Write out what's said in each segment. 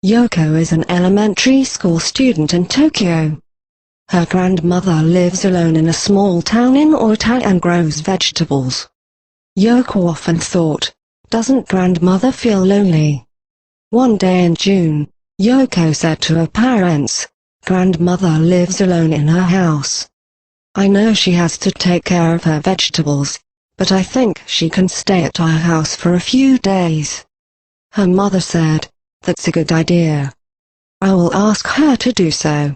Yoko is an elementary school student in Tokyo. Her grandmother lives alone in a small town in Oita and grows vegetables. Yoko often thought, doesn't grandmother feel lonely? One day in June, Yoko said to her parents, grandmother lives alone in her house. I know she has to take care of her vegetables, but I think she can stay at our house for a few days. Her mother said, that's a good idea. I will ask her to do so.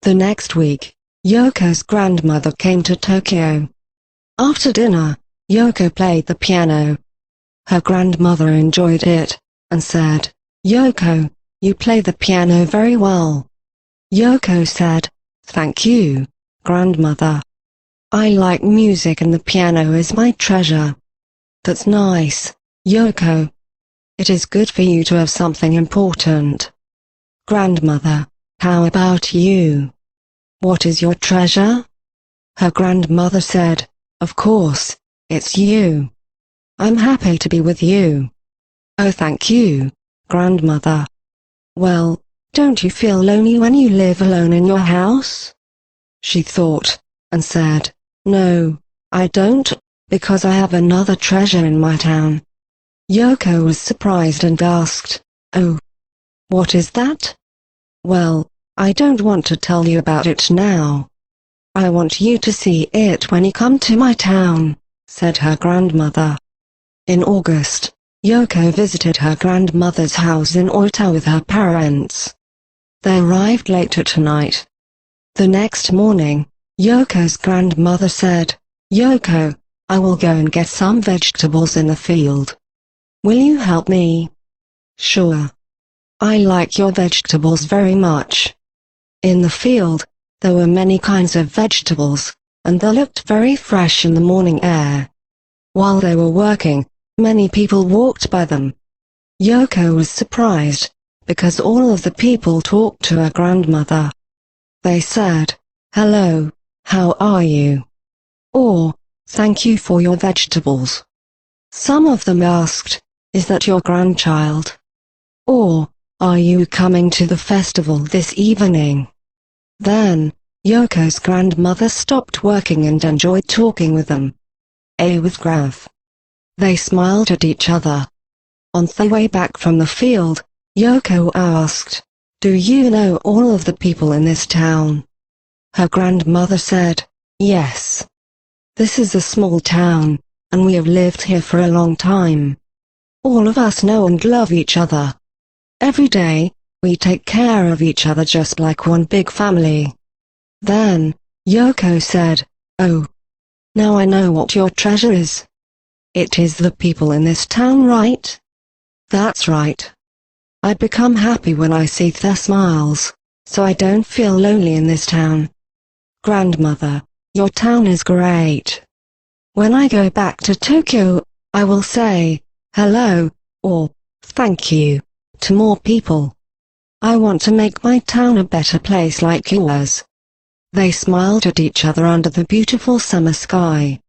The next week, Yoko's grandmother came to Tokyo. After dinner, Yoko played the piano. Her grandmother enjoyed it, and said, Yoko, you play the piano very well. Yoko said, thank you, grandmother. I like music and the piano is my treasure. That's nice, Yoko. It is good for you to have something important. Grandmother, how about you? What is your treasure? Her grandmother said, of course, it's you. I'm happy to be with you. Oh, thank you, grandmother. Well, don't you feel lonely when you live alone in your house? She thought, and said, no, I don't, because I have another treasure in my town. Yoko was surprised and asked, oh, what is that? Well, I don't want to tell you about it now. I want you to see it when you come to my town, said her grandmother. In August, Yoko visited her grandmother's house in Oita with her parents. They arrived late at night. The next morning, Yoko's grandmother said, Yoko, I will go and get some vegetables in the field. Will you help me? Sure. I like your vegetables very much. In the field, there were many kinds of vegetables, and they looked very fresh in the morning air. While they were working, many people walked by them. Yoko was surprised, because all of the people talked to her grandmother. They said, hello, how are you? Or, thank you for your vegetables. Some of them asked, is that your grandchild? Or, are you coming to the festival this evening? Then, Yoko's grandmother stopped working and enjoyed talking with them. With Graf. They smiled at each other. On the way back from the field, Yoko asked, do you know all of the people in this town? Her grandmother said, yes. This is a small town, and we have lived here for a long time. All of us know and love each other. Every day, we take care of each other just like one big family. Then, Yoko said, oh. Now I know what your treasure is. It is the people in this town, right? That's right. I become happy when I see their smiles, so I don't feel lonely in this town. Grandmother, your town is great. When I go back to Tokyo, I will say, hello, or, thank you, to more people. I want to make my town a better place like yours. They smiled at each other under the beautiful summer sky.